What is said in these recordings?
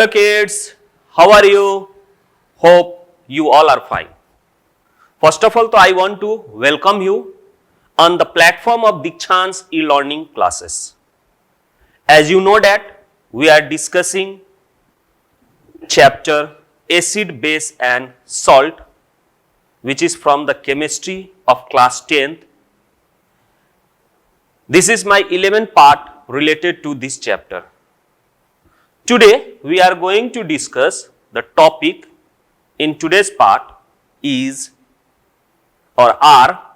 Hello kids, how are you? Hope you all are fine. First of all, I want to welcome you on the platform of Dikshant's e-learning classes. As you know that we are discussing chapter acid, base and salt, which is from the chemistry of class 10th. This is my 11th part related to this chapter. Today we are going to discuss the topic in today's part is or are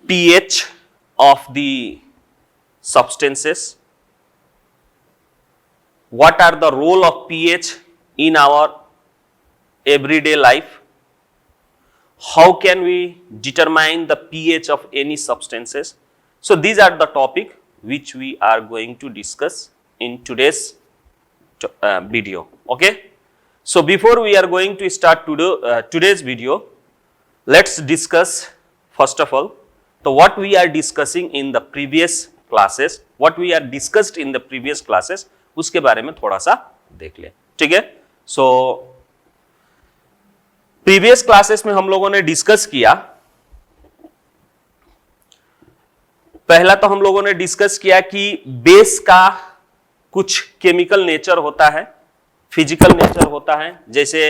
pH of the substances. What are the role of pH in our everyday life? How can we determine the pH of any substances? So these are the topic which we are going to discuss in today's video. Okay. So before we are going to start today's video, let's discuss first of all तो what we are discussing in the previous classes, what we are discussed in the previous classes, उसके बारे में थोड़ा सा देख लें. ठीक है. सो प्रीवियस क्लासेस में हम लोगों ने डिस्कस किया, पहला तो हम लोगों ने डिस्कस किया कि बेस का कुछ केमिकल नेचर होता है, फिजिकल नेचर होता है. जैसे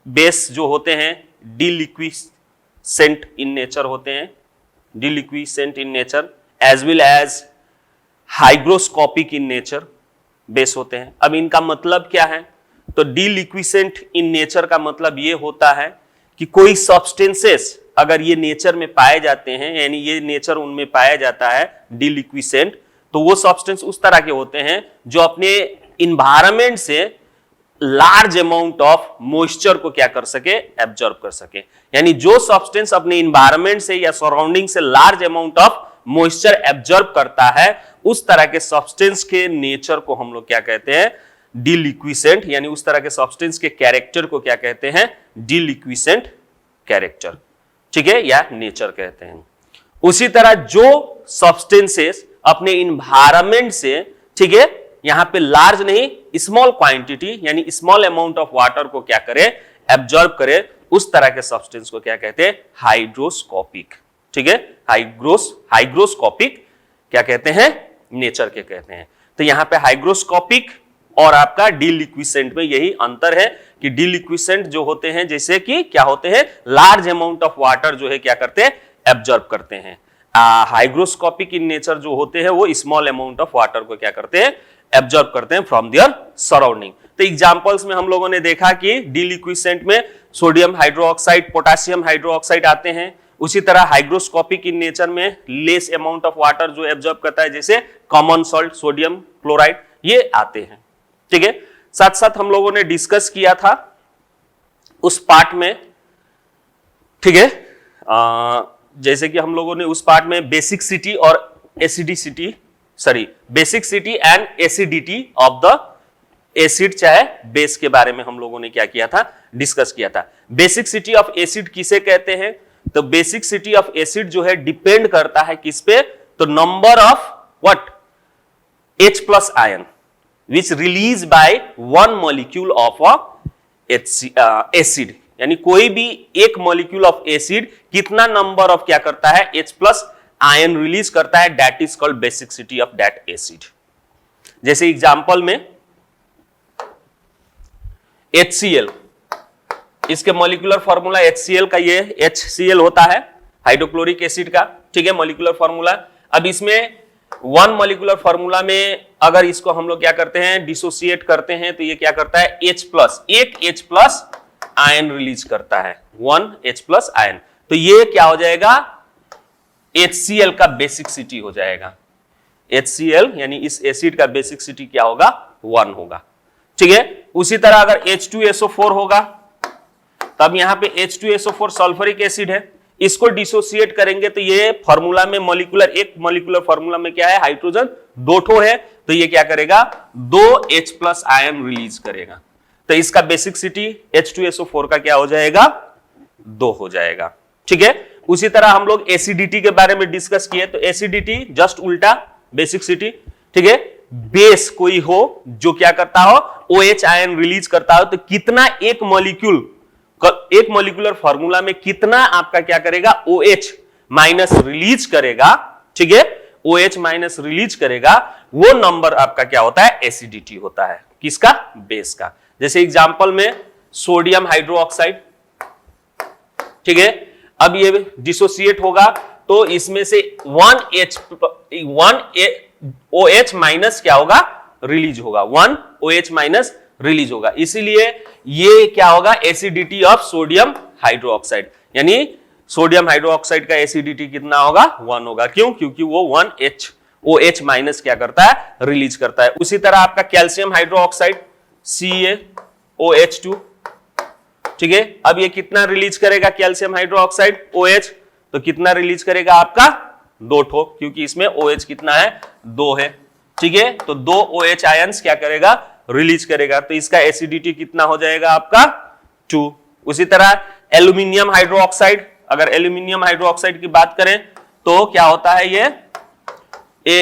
बेस जो होते हैं डिलिक्विसेंट इन नेचर होते हैं, deliquescent in nature as well as hygroscopic in nature base होते हैं. अब इनका मतलब क्या है? तो डिलिक्विसेंट इन नेचर का मतलब ये होता है कि कोई सब्सटेंसेस अगर ये नेचर में पाए जाते हैं, यानी ये नेचर उनमें पाया जाता है डिलिक्विसेंट, तो वो सब्सटेंस उस तरह के होते हैं जो अपने इन्वायरमेंट से लार्ज अमाउंट ऑफ मॉइस्चर को क्या कर सके, एब्जॉर्ब कर सके. यानी जो सब्सटेंस अपने इन्वायरमेंट से या सराउंडिंग से large amount of moisture absorb करता है, उस तरह के सब्सटेंस के नेचर को हम लोग क्या कहते हैं, डिलिक्विसेंट. यानी उस तरह के सब्सटेंस के कैरेक्टर को क्या कहते हैं, डिलिक्विसेंट कैरेक्टर. ठीक है, या नेचर कहते हैं. उसी तरह जो सब्सटेंसेस अपने इन्वायरमेंट से, ठीक है, यहां पे लार्ज नहीं स्मॉल क्वांटिटी यानी स्मॉल अमाउंट ऑफ वाटर को क्या करे, एब्जॉर्ब करे, उस तरह के सब्सटेंस को क्या कहते हैं, हाइड्रोस्कोपिक. ठीक है, हाइग्रोस्कोपिक क्या कहते हैं, नेचर के कहते हैं. तो यहां पे हाइग्रोस्कोपिक और आपका डिलिक्विसेंट में यही अंतर है कि डिलिक्विसेंट जो होते हैं जैसे कि क्या होते हैं, लार्ज अमाउंट ऑफ वाटर जो है क्या करते हैं, एब्जॉर्ब करते हैं. हाइग्रोस्कोपिक इन नेचर जो होते हैं वो स्मॉल अमाउंट ऑफ वाटर को क्या करते हैं, एब्जॉर्ब करते हैं फ्रॉम देयर सराउंडिंग. तो एग्जांपल्स में हम लोगों ने देखा कि डिलिक्विसेंट में सोडियम हाइड्रोक्साइड, पोटेशियम हाइड्रोक्साइड आते हैं. उसी तरह हाइग्रोस्कोपिक इन नेचर में लेस अमाउंट ऑफ वाटर जो एब्जॉर्ब करता है जैसे कॉमन सॉल्ट, सोडियम क्लोराइड, ये आते हैं. ठीक है. साथ साथ हम लोगों ने डिस्कस किया था उस पार्ट में, ठीक है, जैसे कि हम लोगों ने उस पार्ट में बेसिकसिटी और acidity, basicity and acidity of the acid चाहे बेस के बारे में हम लोगों ने क्या किया था, डिस्कस किया था. बेसिकसिटी ऑफ एसिड किसे कहते हैं? तो बेसिकसिटी ऑफ एसिड जो है डिपेंड करता है किस पे, तो number of what, H plus ion which released by one molecule of acid. यानी कोई भी एक मॉलिक्यूल ऑफ एसिड कितना नंबर ऑफ क्या करता है, H प्लस आयन रिलीज करता है, that is called basicity of that acid. जैसे एग्जांपल में HCl, इसके मॉलिक्यूलर फॉर्मूला HCl का ये HCl होता है हाइड्रोक्लोरिक एसिड का. ठीक है, मॉलिक्यूलर फॉर्मूला. अब इसमें वन मॉलिक्यूलर फॉर्मूला में अगर इसको हम लोग क्या करते हैं, डिसोसिएट करते हैं, तो ये क्या करता है, H प्लस, एक H प्लस आयन रिलीज करता है, वन H प्लस आयन. तो ये क्या हो जाएगा, HCl का बेसिकसिटी हो जाएगा. HCl यानी इस एसिड का बेसिकसिटी क्या होगा, 1 होगा. ठीक है. उसी तरह अगर H2SO4 होगा, तब यहां पे H2SO4 सल्फ्यूरिक एसिड है, इसको डिसोसिएट करेंगे तो ये फॉर्मूला में मॉलिक्यूलर, एक मॉलिक्यूलर फॉर्मूला में क्या है, हाइड्रोजन 2 ठो है, तो ये क्या करेगा, 2 H प्लस आयन रिलीज करेगा. तो इसका बेसिकसिटी H2SO4 का क्या हो जाएगा, 2 हो जाएगा. ठीक है. उसी तरह हम लोग एसिडिटी के बारे में डिस्कस किए, तो एसिडिटी जस्ट उल्टा बेसिकसिटी. ठीक है. बेस कोई हो जो क्या करता हो, OH आयन रिलीज करता हो, तो कितना एक मॉलिक्यूलर फॉर्मूला में कितना आपका क्या करेगा, OH माइनस रिलीज करेगा, ठीक है, OH माइनस रिलीज करेगा, वो नंबर आपका क्या होता है, एसिडिटी होता है। किसका, बेस का। जैसे एग्जांपल में सोडियम हाइड्रोक्साइड, ठीक है, अब ये डिसोसिएट होगा तो इसमें से 1OH माइनस क्या होगा, रिलीज होगा, 1 OH माइनस रिलीज होगा, इसीलिए ये क्या होगा, एसिडिटी ऑफ सोडियम हाइड्रोक्साइड, यानी सोडियम हाइड्रोक्साइड का एसिडिटी कितना होगा, 1 होगा। क्यों, क्योंकि वो 1OH माइनस क्या करता है, रिलीज करता है। उसी तरह आपका कैल्शियम हाइड्रोक्साइड CaOH2, ठीक है, अब ये कितना रिलीज करेगा, कैल्शियम हाइड्रोक्साइड OH, तो कितना रिलीज करेगा आपका, 2 ठो, क्योंकि इसमें OH कितना है, 2 है, ठीक है, तो 2 OH आयंस क्या करेगा, रिलीज करेगा, तो इसका एसिडिटी कितना हो जाएगा आपका, 2। उसी तरह एल्यूमिनियम हाइड्रोक्साइड, अगर एल्यूमिनियम हाइड्रोक्साइड की बात करें तो क्या होता है, ये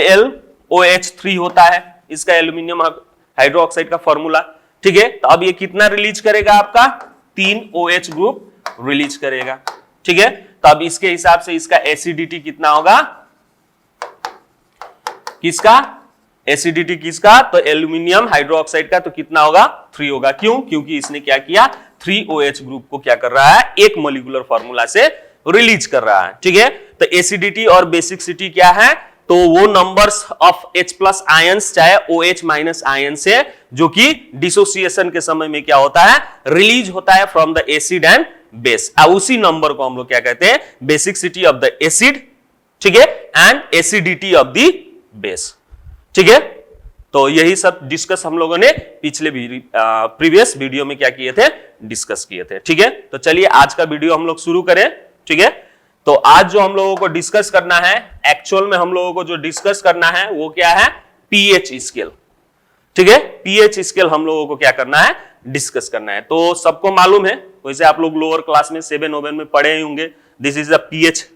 AlOH3 होता है, इसका एल्यूमिनियम हाइड्रोक्साइड का फॉर्मूला, ठीक है, तो अब ये कितना रिलीज करेगा आपका, 3 OH ग्रुप रिलीज करेगा, ठीक है, तो अब इसके हिसाब से इसका एसिडिटी कितना होगा, किसका एसिडिटी, किसका, तो एल्यूमिनियम हाइड्रोक्साइड का, तो कितना होगा, 3 होगा। क्यों, क्योंकि इसने क्या किया, 3 OH ग्रुप को क्या कर रहा है, एक मॉलिक्यूलर फॉर्मूला से रिलीज कर रहा है, ठीक है। तो एसिडिटी और बेसिसिटी क्या है, तो वो नंबर्स ऑफ H+ आयंस चाहे OH माइनस आयंस है, जो कि डिसोसिएशन के समय में क्या होता है, रिलीज होता है from the acid and base, उसी नंबर को हम लोग क्या कहते हैं, बेसिसिटी ऑफ द एसिड, ठीक है, and acidity of the base, ठीक है। तो यही सब डिस्कस हम लोगों ने पिछले प्रीवियस वीडियो में क्या किए थे, डिस्कस किए थे, ठीक है। तो चलिए आज का वीडियो हम लोग शुरू करें, ठीक है। तो आज जो हम लोगों को डिस्कस करना है, एक्चुअल में हम लोगों को जो डिस्कस करना है वो क्या है, पीएच स्केल, ठीक है, पीएच स्केल हम लोगों को क्या करना है, डिस्कस करना है। तो सबको मालूम है, वैसे आप लोग लोअर क्लास में 7 ओवन में पढ़े ही होंगे, this is the pH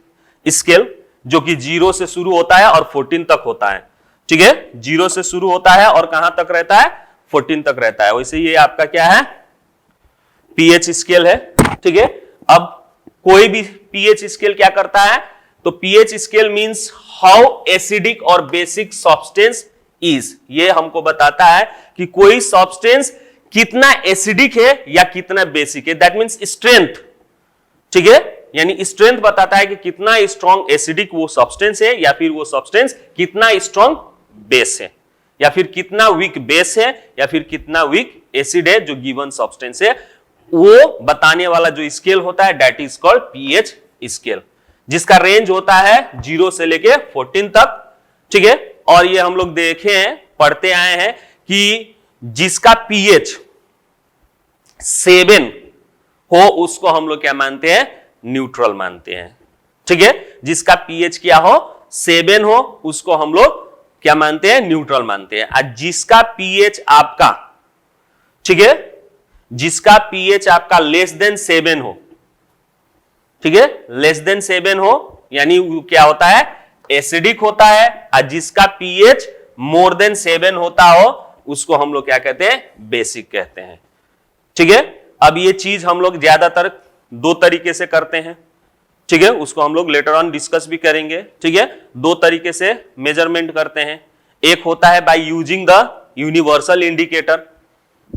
scale, जो कि 0 से शुरू होता है और 14 तक होता है, ठीक है, 0 से शुरू होता है और कहां तक रहता है, 14 तक रहता है। वैसे ये आपका क्या है, पीएच स्केल है, ठीक है। अब कोई भी पीएच स्केल क्या करता है, तो pH scale means how acidic और बेसिक सब्सटेंस इज, ये हमको बताता है कि कोई सब्सटेंस कितना एसिडिक है या कितना बेसिक है, दैट मींस स्ट्रेंथ, ठीक है, यानी स्ट्रेंथ बताता है कि कितना स्ट्रॉन्ग एसिडिक वो सब्सटेंस है, या फिर वो सब्सटेंस कितना स्ट्रॉन्ग बेस है, या फिर कितना वीक बेस है, या फिर कितना वीक एसिड है जो गिवन सब्सटेंस है, वो बताने वाला जो स्केल होता है, that is called pH scale, जिसका रेंज होता है 0 से लेके 14 तक, ठीक है। और ये हम लोग देखे हैं, पढ़ते आए हैं कि जिसका पीएच 7 हो उसको हम लोग क्या मानते हैं, न्यूट्रल मानते हैं, ठीक है। जिसका पीएच क्या हो, 7 हो, उसको हम लोग क्या मानते हैं, न्यूट्रल मानते हैं। और जिसका पीएच आपका, ठीक है, जिसका पीएच आपका लेस देन 7 हो, ठीक है, लेस देन 7 हो, यानी क्या होता है, एसिडिक होता है। और जिसका पीएच मोर देन 7 होता हो उसको हम लोग क्या कहते हैं, बेसिक कहते हैं, ठीक है। अब ये चीज हम लोग ज्यादातर 2 तरीके से करते हैं, ठीक है, उसको हम लोग लेटर ऑन डिस्कस भी करेंगे, ठीक है। 2 तरीके से मेजरमेंट करते हैं, एक होता है by using the universal indicator,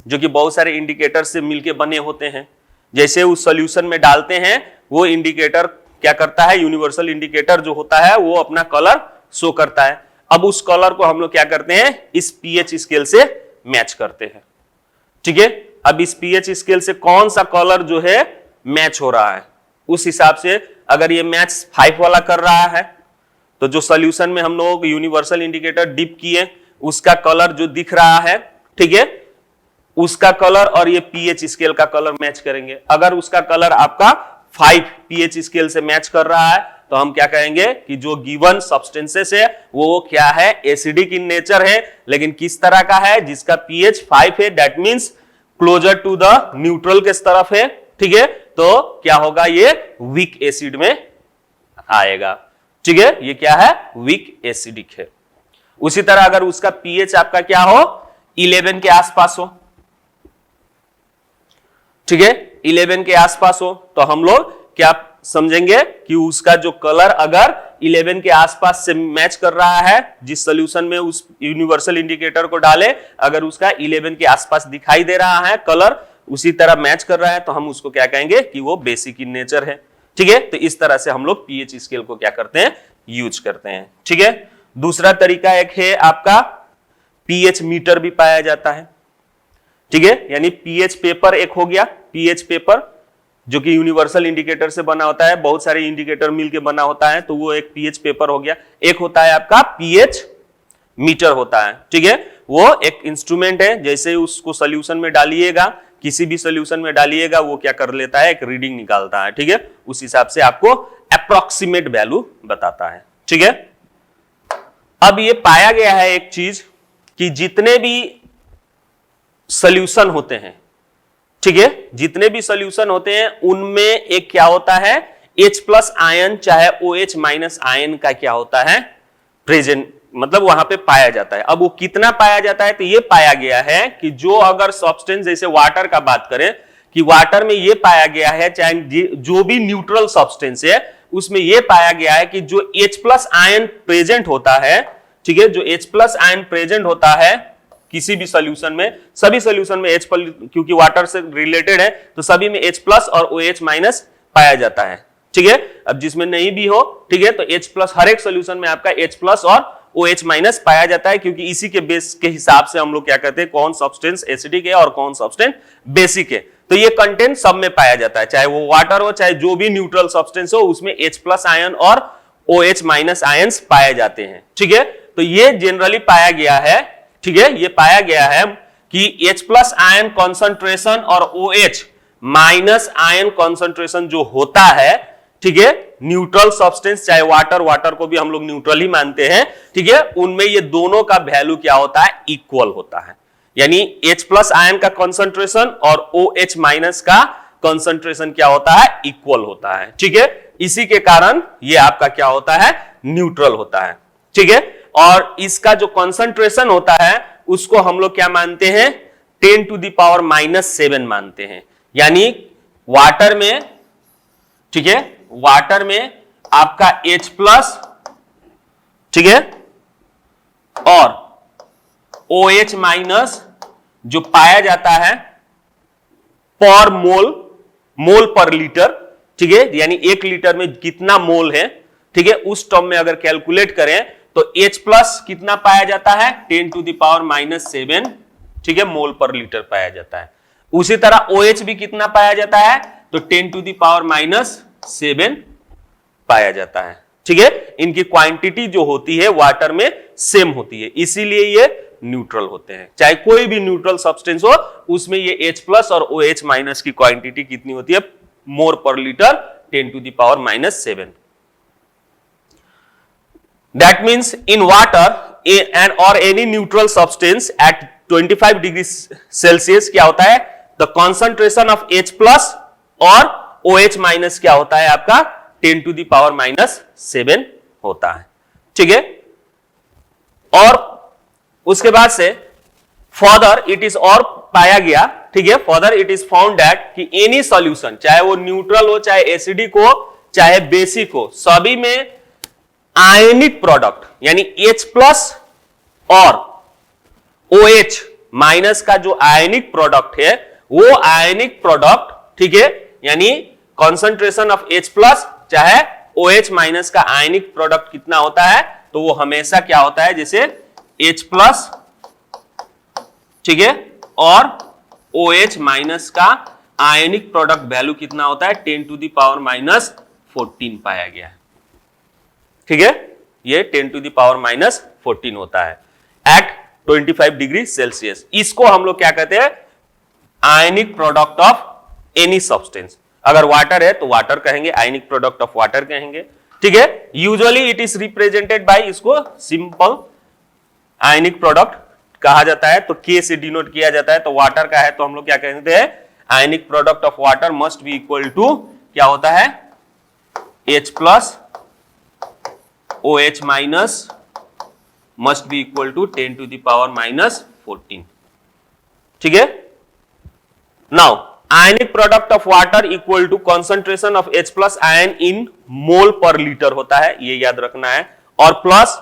जो कि बहुत सारे इंडिकेटर से मिलके बने होते हैं, जैसे उस सॉल्यूशन में डालते हैं, वो इंडिकेटर क्या करता है, यूनिवर्सल इंडिकेटर जो होता है वो अपना कलर शो करता है। अब उस कलर को हम लोग क्या करते हैं, इस पीएच स्केल से मैच करते हैं, ठीक है। अब इस पीएच स्केल से कौन सा कलर जो है मैच हो रहा है, उस हिसाब से अगर ये मैच 5 वाला कर रहा है, तो जो सॉल्यूशन में हम लोग यूनिवर्सल इंडिकेटर डिप किए उसका कलर जो दिख रहा है, ठीक है, उसका कलर और ये पीएच स्केल का कलर मैच करेंगे। अगर उसका कलर आपका 5 पीएच स्केल से मैच कर रहा है तो हम क्या कहेंगे कि जो गिवन सब्सटेंसेस है वो क्या है, एसिडिक इन नेचर है, लेकिन किस तरह का है, जिसका पीएच 5 है, that means closer to the neutral के तरफ है, ठीक है। तो क्या होगा, ये वीक एसिड में आएगा, ठीक है, ये क्या है, वीक एसिडिक है। उसी तरह अगर उसका पीएच आपका क्या हो, 11 के आसपास हो, ठीक है, 11 के आसपास हो, तो हम लोग क्या समझेंगे कि उसका जो कलर अगर 11 के आसपास से मैच कर रहा है, जिस सॉल्यूशन में उस यूनिवर्सल इंडिकेटर को डाले, अगर उसका 11 के आसपास दिखाई दे रहा है कलर, उसी तरह मैच कर रहा है, तो हम उसको क्या कहेंगे कि वो बेसिक इन नेचर है। ठीक है, तो इस तरह से हम लोग पीएच स्केल को क्या करते हैं, यूज करते हैं। ठीक है, दूसरा तरीका एक है आपका पीएच मीटर भी पाया जाता है। ठीक है, यानी पीएच पेपर एक हो गया, पीएच पेपर जो कि यूनिवर्सल इंडिकेटर से बना होता है, बहुत सारे इंडिकेटर मिलके बना होता है, तो वो एक पीएच पेपर हो गया। एक होता है आपका पीएच मीटर होता है। ठीक है, वो एक इंस्ट्रूमेंट है, जैसे उसको सॉल्यूशन में डालिएगा, किसी भी सॉल्यूशन में डालिएगा, वो क्या कर लेता है, एक रीडिंग निकालता है। ठीक है, उस हिसाब से आपको अप्रोक्सीमेट वैल्यू बताता है। ठीक है, अब ये पाया गया है एक चीज कि जितने भी सॉल्यूशन होते हैं, ठीक है, जितने भी सॉल्यूशन होते हैं उनमें एक क्या होता है, H प्लस आयन चाहे OH माइनस आयन का क्या होता है, प्रेजेंट, मतलब वहां पे पाया जाता है। अब वो कितना पाया जाता है, तो ये पाया गया है कि जो अगर सब्सटेंस, जैसे वाटर का बात करें कि वाटर में ये पाया गया है, चाहे जो भी न्यूट्रल सब्सटेंस है उसमें ये पाया गया है कि जो H प्लस आयन प्रेजेंट होता है, ठीक है, जो H प्लस आयन प्रेजेंट होता है किसी भी सॉल्यूशन में, सभी सॉल्यूशन में H क्योंकि वाटर से रिलेटेड है तो सभी में H प्लस और OH माइनस पाया जाता है। ठीक है, अब जिसमें नहीं भी हो, ठीक है, तो H प्लस हर एक सॉल्यूशन में आपका H प्लस और OH माइनस पाया जाता है, क्योंकि इसी के बेस के हिसाब से हम लोग क्या कहते हैं, कौन सब्सटेंस एसिडिक है और कौन सब्सटेंस बेसिक है। तो ये कंटेंट सब में पाया जाता है, चाहे वो वाटर हो चाहे जो भी न्यूट्रल सब्सटेंस हो, उसमें H प्लस आयन और OH माइनस आयंस पाए जाते हैं। ठीक है, तो ये जनरली पाया गया है, ठीक है, ये पाया गया है कि H प्लस आयन कॉन्सेंट्रेशन और OH माइनस आयन कॉन्सेंट्रेशन जो होता है, ठीक है, न्यूट्रल सब्सटेंस चाहे वाटर को भी हम लोग न्यूट्रल ही मानते हैं, ठीक है, उनमें ये दोनों का वैल्यू क्या होता है, इक्वल होता है। यानी H प्लस आयन का कॉन्सेंट्रेशन और OH माइनस का कॉन्सेंट्रेशन क्या होता है, इक्वल होता है। ठीक है, इसी के कारण ये आपका क्या होता है, न्यूट्रल होता है। ठीक है, और इसका जो कॉन्सेंट्रेशन होता है उसको हम लोग क्या मानते हैं, 10 टू द पावर -7 मानते हैं। यानी वाटर में, ठीक है, वाटर में आपका H प्लस, ठीक है, और OH माइनस जो पाया जाता है पर मोल पर लीटर, ठीक है, यानी 1 लीटर में कितना मोल है, ठीक है, उस टर्म में अगर कैलकुलेट करें तो H प्लस कितना पाया जाता है, 10 टू द पावर -7, ठीक है, मोल पर लीटर पाया जाता है। उसी तरह OH भी कितना पाया जाता है, तो 10 टू द पावर -7 पाया जाता है। ठीक है, इनकी क्वांटिटी जो होती है वाटर में सेम होती है, इसीलिए ये न्यूट्रल होते हैं। चाहे कोई भी न्यूट्रल सब्सटेंस हो, उसमें ये H प्लस और OH माइनस की क्वांटिटी कितनी होती है, mole per litre 10 to the power -7। That means in water and or any neutral substance at 25 degree Celsius क्या होता है, the concentration of H plus और OH minus क्या होता है आपका 10 to the power -7 होता है। ठीक है, और उसके बाद से फर्दर इट इज और पाया गया, ठीक है, further it is found that कि एनी सॉल्यूशन, चाहे वो न्यूट्रल हो चाहे एसिडिक हो चाहे बेसिक हो, सभी में आयनिक प्रोडक्ट यानी H प्लस और OH माइनस का जो आयनिक प्रोडक्ट है, वो आयनिक प्रोडक्ट, ठीक है, यानी कॉन्सेंट्रेशन ऑफ H प्लस चाहे OH माइनस का आयनिक प्रोडक्ट कितना होता है, तो वो हमेशा क्या होता है, जैसे H प्लस, ठीक है, और OH माइनस का आयनिक प्रोडक्ट वैल्यू कितना होता है, 10 टू द पावर -14 पाया गया है। ठीक है, ये 10 टू द पावर -14 होता है एट 25 डिग्री सेल्सियस। इसको हम लोग क्या कहते हैं, ionic product of any substance. अगर वाटर है तो वाटर कहेंगे, आयनिक प्रोडक्ट ऑफ वाटर कहेंगे। ठीक है, usually it is represented by, इसको सिंपल आयनिक प्रोडक्ट कहा जाता है, तो K से डिनोट किया जाता है। तो वाटर का है तो हम लोग क्या कहते हैं, ionic product of water must be equal to क्या होता है, H plus OH minus must be equal to 10 to the power minus 14। ठीक है। Now ionic product of water equal to concentration of H plus ion in mole per litre होता है, ये याद रखना है। और plus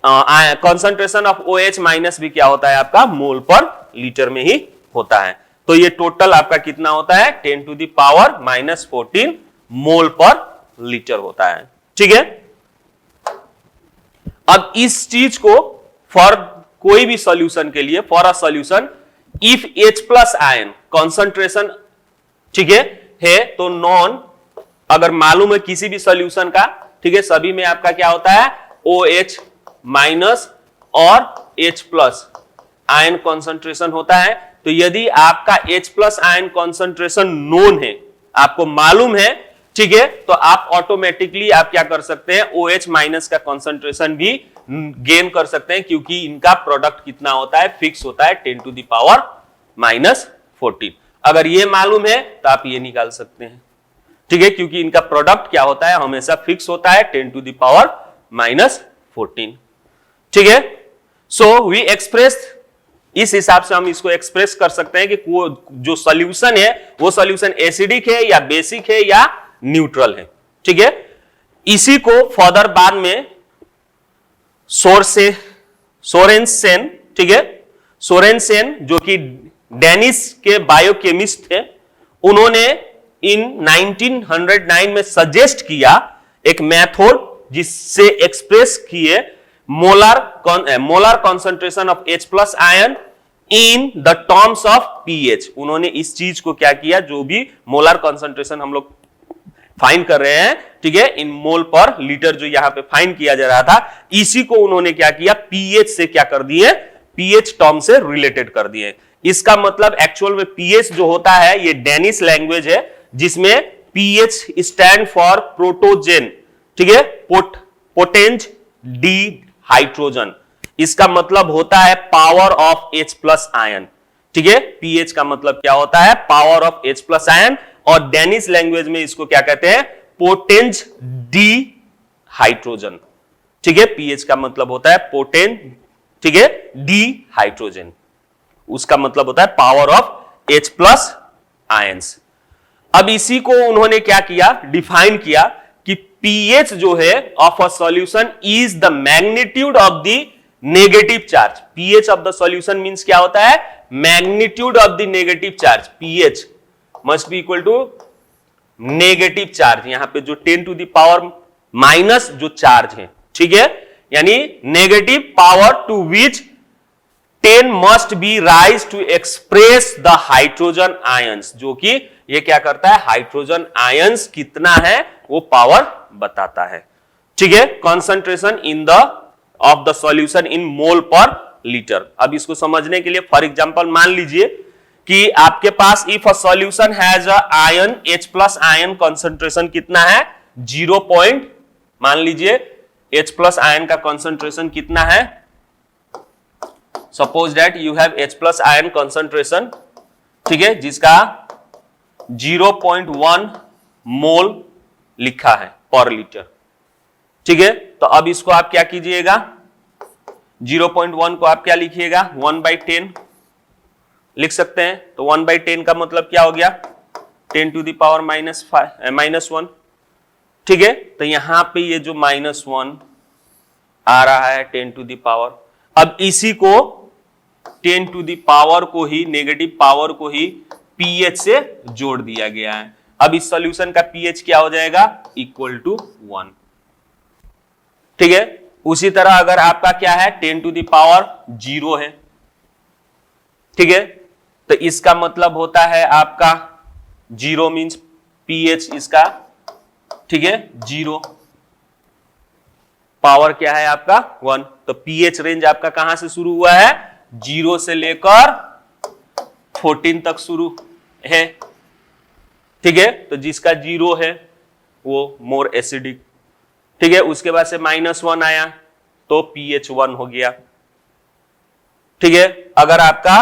concentration of OH minus भी क्या होता है आपका, मोल पर लीटर में ही होता है। तो ये टोटल आपका कितना होता है, 10 to the power minus 14 mole per litre होता है। ठीक है। अब इस चीज को फॉर कोई भी सॉल्यूशन के लिए, for a solution if H plus ion concentration, ठीक है तो नॉन, अगर मालूम है किसी भी सॉल्यूशन का, ठीक है, सभी में आपका क्या होता है, OH माइनस और H प्लस आयन कॉन्सेंट्रेशन होता है। तो यदि आपका H plus ion concentration known है, आपको मालूम है, ठीक है, तो आप ऑटोमेटिकली आप क्या कर सकते हैं, OH माइनस का कॉन्सेंट्रेशन भी गेन कर सकते हैं, क्योंकि इनका प्रोडक्ट कितना होता है, फिक्स होता है 10 to the power minus 14। अगर ये मालूम है तो आप ये निकाल सकते हैं, ठीक है, क्योंकि इनका प्रोडक्ट क्या होता है, हमेशा फिक्स होता है 10 to the power minus 14। ठीक है। सो वी एक्सप्रेस, इस हिसाब से हम इसको एक्सप्रेस कर सकते हैं कि जो सॉल्यूशन है वो सॉल्यूशन एसिडिक है या बेसिक है या न्यूट्रल है। ठीक है। इसी को फर्दर बाद में सोरेनसेन, ठीक है, सोरेनसेन जो कि डेनिश के बायोकेमिस्ट थे, उन्होंने इन 1909 में सजेस्ट किया एक मेथड जिससे एक्सप्रेस किए molar concentration of H plus ion in the terms of pH। उन्होंने इस चीज को क्या किया, जो भी मोलर कॉन्सेंट्रेशन हम लोग फाइंड कर रहे हैं, ठीक है, इन मोल पर लीटर जो यहां पे फाइंड किया जा रहा था, इसी को उन्होंने क्या किया, pH से क्या कर दिए, pH टर्म से रिलेटेड कर दिए। इसका मतलब एक्चुअल में pH जो होता है ये डेनिश लैंग्वेज है, जिसमें pH स्टैंड फॉर प्रोटोजेन, ठीक है, पोटेंज डी हाइड्रोजन। इसका मतलब होता है power of H plus ion. ठीक है, pH का मतलब क्या होता है, power of H plus ion, और डेनिश लैंग्वेज में इसको क्या कहते हैं, पोटेंज डी हाइड्रोजन। ठीक है, pH का मतलब होता है पोटेंज, ठीक है, डी हाइड्रोजन, उसका मतलब होता है power of H plus ions. अब इसी को उन्होंने क्या किया, डिफाइन किया कि pH जो है of a solution is the magnitude of the negative charge. pH of the solution means क्या होता है, magnitude of the negative charge. pH must be equal to negative charge, यहां पे जो 10 to the power माइनस जो charge है, ठीक है, यानी negative power to which 10 must be raise to express the hydrogen ions, जो कि ये क्या करता है, हाइड्रोजन आयंस कितना है वो पावर बताता है। ठीक है, concentration in the of the solution in mole per litre. अब इसको समझने के लिए फॉर एग्जांपल मान लीजिए कि आपके पास if a solution has a ion H plus ion concentration कितना है, 0 पॉइंट, मान लीजिए H प्लस आयन का कॉन्सेंट्रेशन कितना है, suppose that you have H plus ion concentration, ठीक है, जिसका 0.1 मोल लिखा है पर लीटर। ठीक है, तो अब इसको आप क्या कीजिएगा, 0.1 को आप क्या लिखिएगा, 1/10 लिख सकते हैं। तो 1/10 का मतलब क्या हो गया, 10 to the power -1। ठीक है, तो यहां पे ये जो -1 आ रहा है 10 to the power, अब इसी को 10 to the power को ही, नेगेटिव पावर को ही pH से जोड़ दिया गया है। अब इस सॉल्यूशन का pH क्या हो जाएगा, इक्वल टू 1। ठीक है, उसी तरह अगर आपका क्या है 10 to the power 0 है, ठीक है, तो इसका मतलब होता है आपका 0 मींस pH इसका, ठीक है, 0, पावर क्या है आपका 1, तो pH रेंज आपका कहां से शुरू हुआ है, 0 से लेकर 14 तक शुरू है। ठीक है, तो जिसका 0 है वो मोर एसिडिक। ठीक है, उसके बाद से -1 आया तो pH 1 हो गया। ठीक है, अगर आपका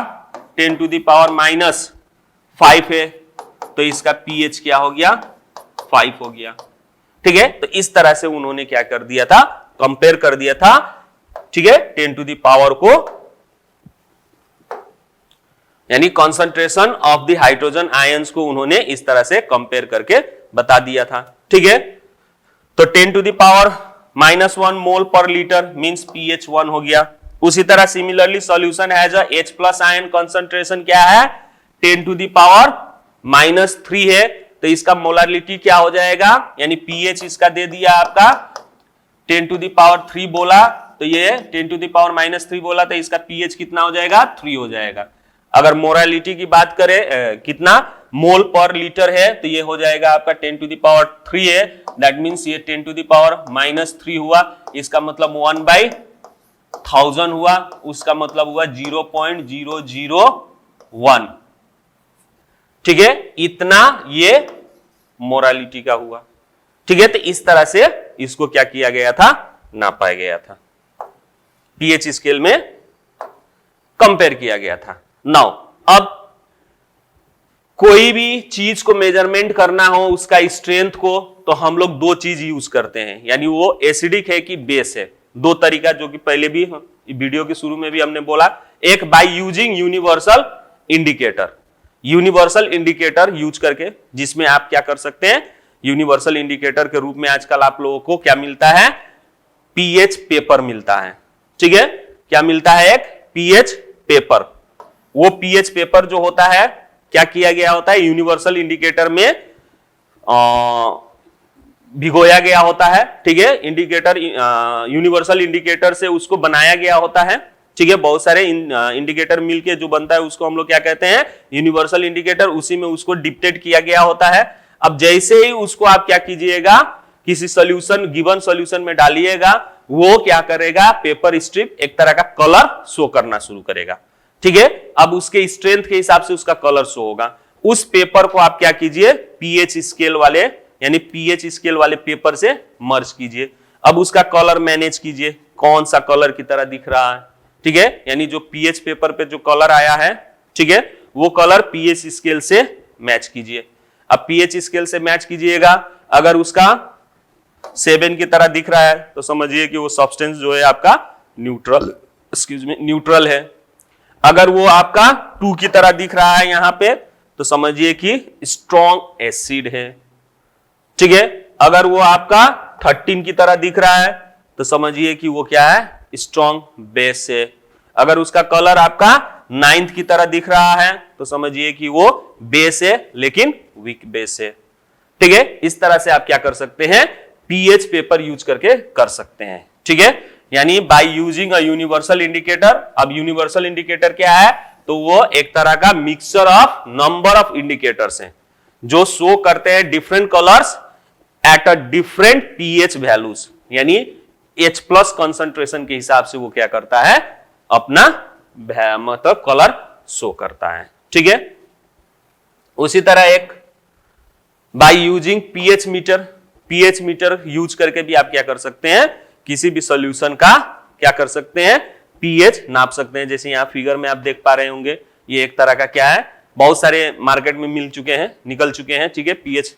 10 to the power -5 है तो इसका pH क्या हो गया, 5 हो गया। ठीक है, तो इस तरह से उन्होंने क्या कर दिया था, कंपेयर कर दिया था ठीक है, 10 टू द पावर को, यानी concentration of the hydrogen ions को उन्होंने इस तरह से कंपेयर करके बता दिया था। ठीक है, तो 10 to the power -1 mole per litre means pH 1 हो गया। उसी तरह similarly solution has a H+ ion concentration क्या है, 10 टू द पावर -3 है, तो इसका मोलारिटी क्या हो जाएगा, यानी pH इसका दे दिया आपका 10 टू द पावर 3 बोला, तो ये 10 टू द पावर -3 बोला, तो इसका pH कितना हो जाएगा, 3 हो जाएगा। अगर मोलारिटी की बात करें कितना मोल पर लीटर है, तो ये हो जाएगा आपका 10 टू द पावर 3 है, दैट मींस ये 10 टू द पावर -3 हुआ, इसका मतलब 1/1000 हुआ, उसका मतलब हुआ 0.001। ठीक है, इतना ये मोरालिटी का हुआ। ठीक है, तो इस तरह से इसको क्या किया गया था, नापा गया था, pH स्केल में कंपेयर किया गया था। नाउ अब कोई भी चीज को मेजरमेंट करना हो उसका स्ट्रेंथ को, तो हम लोग दो चीज यूज करते हैं, यानी वो एसिडिक है कि बेस है। दो तरीका जो कि पहले भी वीडियो के शुरू में भी हमने बोला, एक by using universal indicator, universal indicator use करके, जिसमें आप क्या कर सकते हैं, यूनिवर्सल इंडिकेटर के रूप में आजकल आप लोगों को क्या मिलता है, pH पेपर मिलता है। ठीक है, क्या मिलता है, एक pH पेपर। वो pH पेपर जो होता है, क्या किया गया होता है, यूनिवर्सल इंडिकेटर में भिगोया गया होता है। ठीक है, इंडिकेटर यूनिवर्सल इंडिकेटर से उसको बनाया गया होता है। ठीक है, बहुत सारे इंडिकेटर मिलके जो बनता है उसको हम लोग क्या कहते हैं, यूनिवर्सल इंडिकेटर। उसी में उसको डिप्टेड किया गया होता है। अब जैसे ही उसको आप क्या कीजिएगा, किसी सॉल्यूशन, गिवन सॉल्यूशन में डालिएगा, वो क्या करेगा, पेपर स्ट्रिप एक तरह का कलर शो करना शुरू करेगा। ठीक है, अब उसके स्ट्रेंथ के हिसाब से उसका कलर शो होगा। उस पेपर को आप क्या कीजिए, pH स्केल वाले, यानी pH स्केल वाले पेपर से मर्ज कीजिए। अब उसका कलर मैनेज कीजिए, कौन सा कलर की तरह दिख रहा है। ठीक है, यानी जो pH पेपर पे जो कलर आया है, ठीक है, वो कलर pH स्केल से मैच कीजिए। अब pH स्केल से मैच कीजिएगा, अगर उसका 7 की तरह दिख रहा है तो समझिए कि वो सब्सटेंस जो है आपका न्यूट्रल है। अगर वो आपका 2 की तरह दिख रहा है यहां पे, तो समझिए कि स्ट्रॉन्ग एसिड है। ठीक है, अगर वो आपका 13 की तरह दिख रहा है तो समझिए कि वो क्या है, स्ट्रॉन्ग बेस है। अगर उसका कलर आपका 9 की तरह दिख रहा है तो समझिए कि वो बेस है, लेकिन वीक बेस है। ठीक है, इस तरह से आप क्या कर सकते हैं, pH पेपर यूज करके कर सकते हैं। ठीक है, यानी by using a universal indicator. अब यूनिवर्सल इंडिकेटर क्या है, तो वो एक तरह का mixture of number of indicators हैं जो शो करते हैं different colours at a different pH values, यानी H+ कंसंट्रेशन के हिसाब से वो क्या करता है, अपना मतलब कलर शो करता है। ठीक है, उसी तरह एक by using pH meter use करके भी आप क्या कर सकते हैं, किसी भी सॉल्यूशन का क्या कर सकते हैं, pH नाप सकते हैं। जैसे यहां फिगर में आप देख पा रहे होंगे, ये एक तरह का क्या है, बहुत सारे मार्केट में निकल चुके हैं। ठीक है, pH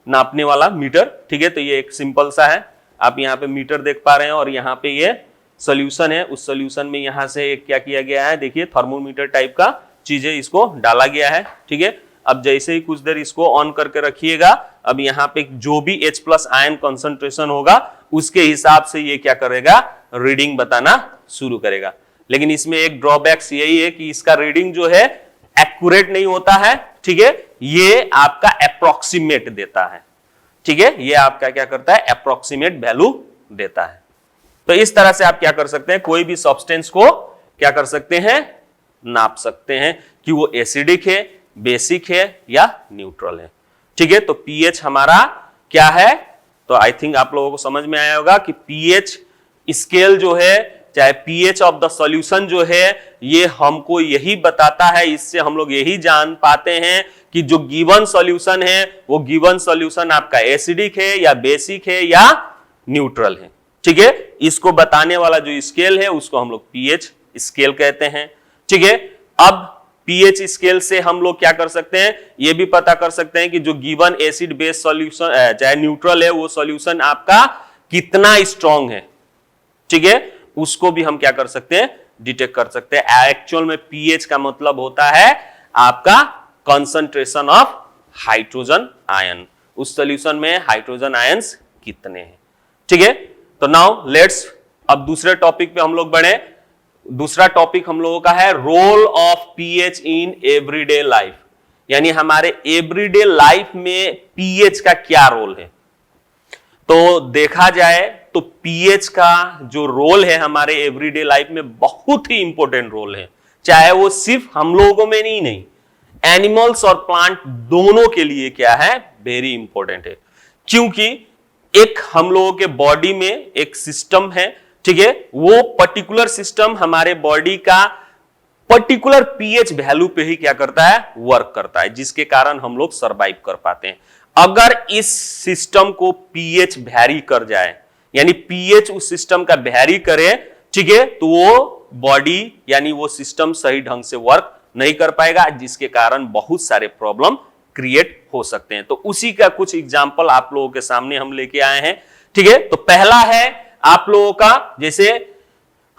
नापने वाला मीटर। ठीक है, तो ये एक सिंपल सा है, आप यहाँ पे मीटर देख पा रहे हैं और यहाँ पे ये सॉल्यूशन है। उस सॉल्यूशन में यहाँ से एक क्या किया गया है, देखिए थर्मोमीटर टाइप का चीजें इसको डाला गया है। ठीक है, अब जैसे ही कुछ देर इसको ऑन करके रखिएगा, अब यहाँ पे जो भी H+ आयन कंसंट्रेशन होगा उसके हिसाब से ये क्या करेगा, रीडिंग बताना शुरू करेगा। लेकिन इसमें एक ड्रॉबैक्स यही है कि इसका रीडिंग जो है एक्यूरेट नहीं होता है। ठीक है, ये आपका अप्रोक्सीमेट देता है। ठीक है, ये आपका क्या करता है, अप्रोक्सीमेट वैल्यू देता है। तो इस तरह से आप क्या कर सकते हैं, कोई भी सब्सटेंस को क्या कर सकते हैं, नाप सकते हैं कि वो एसिडिक है, बेसिक है या न्यूट्रल है। ठीक है, तो pH हमारा क्या है, तो आई थिंक आप लोगों को समझ में आया होगा कि pH स्केल जो है, चाहे pH ऑफ द सॉल्यूशन जो है, ये हमको यही बताता है, इससे हम लोग यही जान पाते हैं कि जो गिवन सॉल्यूशन है वो गिवन सॉल्यूशन आपका एसिडिक है या बेसिक है या न्यूट्रल है। ठीक है, इसको बताने वाला जो स्केल है उसको हम लोग pH स्केल कहते हैं। ठीक है, अब pH स्केल से हम लोग क्या कर सकते हैं, ये भी पता कर सकते हैं कि जो गिवन एसिड बेस सॉल्यूशन चाहे न्यूट्रल है, वो सॉल्यूशन आपका कितना स्ट्रॉन्ग है। ठीक है, उसको भी हम क्या कर सकते हैं, डिटेक्ट कर सकते हैं। एक्चुअल में पीएच का मतलब होता है आपका कंसंट्रेशन ऑफ हाइड्रोजन आयन, उस सॉल्यूशन में हाइड्रोजन आयंस कितने हैं। ठीक है, तो नाउ लेट्स अब दूसरे टॉपिक पे हम लोग बढ़े। दूसरा टॉपिक हम लोगों का है role of pH in everyday life, यानी हमारे एवरीडे लाइफ में पीएच का क्या रोल है। तो देखा जाए तो पीएच का जो रोल है हमारे एवरीडे लाइफ में बहुत ही इंपॉर्टेंट रोल है, चाहे वो सिर्फ हम लोगों में नहीं, एनिमल्स और प्लांट दोनों के लिए क्या है, वेरी इंपॉर्टेंट है। क्योंकि एक हम लोगों के बॉडी में एक सिस्टम है, ठीक है, वो पर्टिकुलर सिस्टम हमारे बॉडी का पर्टिकुलर पीएच वैल्यू पे ही क्या करता है, वर्क करता है, जिसके कारण हम लोग सरवाइव कर पाते हैं। अगर इस सिस्टम को पीएच वैरी कर जाए, यानी पीएच उस सिस्टम का वैरी करे, ठीक है, तो वो बॉडी यानी वो सिस्टम सही ढंग से वर्क नहीं कर पाएगा, जिसके कारण बहुत सारे प्रॉब्लम क्रिएट हो सकते हैं। तो उसी का कुछ एग्जांपल आप लोगों के सामने हम लेके आए हैं। ठीक है, तो पहला है आप लोगों का, जैसे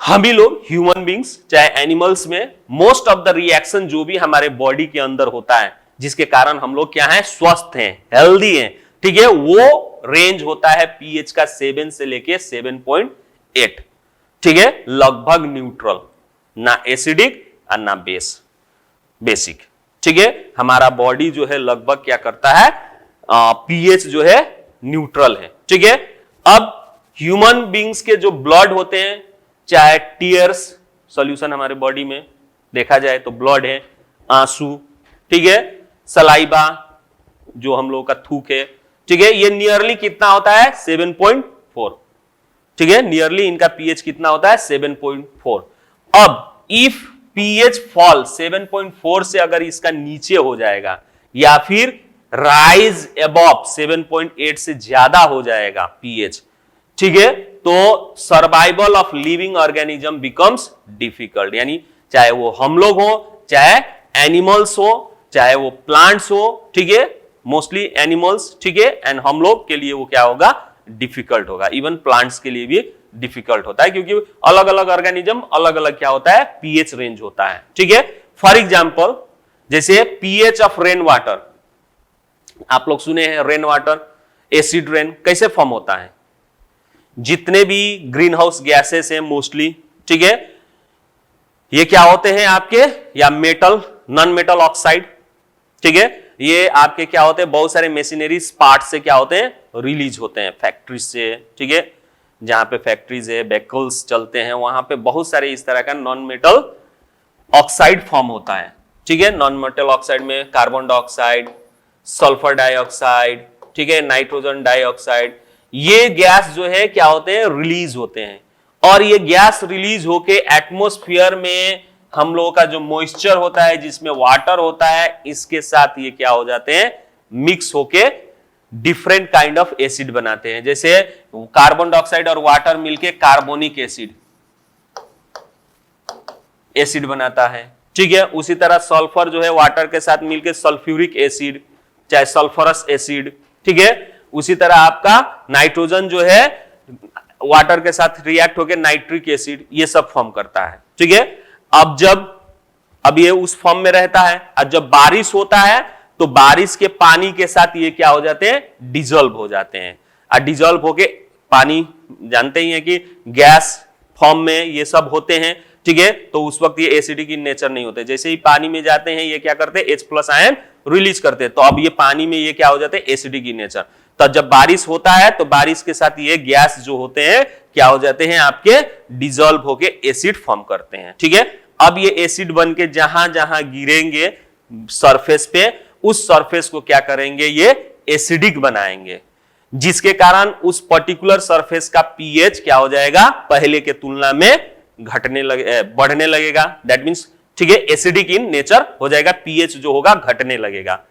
हम ही लोग ह्यूमन बींग्स चाहे एनिमल्स में मोस्ट ऑफ द रिएक्शन जो भी हमारे बॉडी के अंदर होता है, जिसके कारण हम लोग क्या है, स्वस्थ हैं, हेल्दी हैं, ठीक है, वो रेंज होता है पीएच का 7 से लेके 7.8, ठीक है, लगभग न्यूट्रल, ना एसिडिक और ना बेसिक। ठीक है, हमारा बॉडी जो है लगभग क्या करता है, पीएच जो है न्यूट्रल है। ठीक है, अब ह्यूमन बींग्स के जो ब्लड होते हैं, चाहे टीयर्स सॉल्यूशन हमारे बॉडी में देखा जाए तो ब्लड है, आंसू, ठीक है, सलाइबा जो हम लोगों का थूक है, ठीक है, ये नियरली कितना होता है, 7.4, ठीक है, नियरली इनका पीएच कितना होता है, 7.4। अब इफ पीएच फॉल 7.4 से अगर इसका नीचे हो जाएगा या फिर राइज अबव 7.8 से ज्यादा हो जाएगा पीएच, ठीक है, तो survival of living organism becomes difficult, यानी चाहे वो हम लोग हो, चाहे एनिमल्स हो, चाहे वो प्लांट्स हो, ठीक है, मोस्टली एनिमल्स, ठीक है, एंड हम लोग के लिए वो क्या होगा, डिफिकल्ट होगा। इवन प्लांट्स के लिए भी डिफिकल्ट होता है, क्योंकि अलग अलग ऑर्गेनिज्म अलग अलग क्या होता है, पीएच रेंज होता है। ठीक है, फॉर एग्जांपल जैसे पीएच ऑफ रेन वाटर, आप लोग सुने हैं रेन वाटर, एसिड रेन कैसे फॉर्म होता है, जितने भी ग्रीन हाउस गैसेस हैं मोस्टली, ठीक है, ये क्या होते हैं आपके, या मेटल, नॉन मेटल ऑक्साइड, ठीक है, ये आपके क्या होते हैं, बहुत सारे मशीनरी पार्ट से क्या होते हैं, रिलीज होते हैं फैक्ट्रीज से, ठीक है, जहां पे फैक्ट्रीज है, व्हीकल्स चलते हैं, वहां पे बहुत सारे इस तरह का नॉन मेटल ऑक्साइड फॉर्म होता है। ठीक है, नॉन मेटल ऑक्साइड में कार्बन डाइऑक्साइड, सल्फर डाइऑक्साइड, ठीक है, नाइट्रोजन डाइऑक्साइड, ये गैस जो है क्या होते हैं, रिलीज होते हैं, और ये गैस रिलीज होके एटमॉस्फेयर में हम लोगों का जो मॉइस्चर होता है, जिसमें वाटर होता है, इसके साथ ये क्या हो जाते हैं, मिक्स होके डिफरेंट काइंड ऑफ एसिड बनाते हैं। जैसे कार्बन डाइऑक्साइड और वाटर मिलके कार्बोनिक एसिड बनाता है, ठीक है, उसी तरह सल्फर जो है वाटर के साथ मिलके सल्फ्यूरिक एसिड, चाहे सल्फरस एसिड, ठीक है, उसी तरह आपका नाइट्रोजन जो है वाटर के साथ रिएक्ट होकर नाइट्रिक एसिड, ये सब फॉर्म करता है। ठीक है, अब ये उस फॉर्म में रहता है, और जब बारिश होता है तो बारिश के पानी के साथ ये क्या हो जाते हैं, डिजोल्व हो जाते हैं, और डिजोल्व होके पानी, जानते ही हैं कि गैस फॉर्म में ये सब होते हैं, ठीक है, तो उस वक्त ये एसिडिक इन नेचर नहीं होते। जैसे ही पानी में जाते हैं ये क्या करते हैं, H+ आयन रिलीज करते हैं, तो अब ये पानी में ये क्या हो जाते हैं, एसिडिक इन नेचर। तो जब बारिश होता है तो बारिश के साथ ये गैस जो होते हैं क्या हो जाते हैं, आपके डिजोल्व होके एसिड फॉर्म करते हैं। ठीक है, अब ये एसिड बन के जहां जहां गिरेंगे सरफेस पे, उस सरफेस को क्या करेंगे, ये एसिडिक बनाएंगे, जिसके कारण उस पर्टिकुलर सरफेस का पीएच क्या हो जाएगा, पहले के तुलना में बढ़ने लगेगा। दैट मींस, ठीक है, एसिडिक इन नेचर हो जाएगा, पीएच जो होगा घटने लगेगा।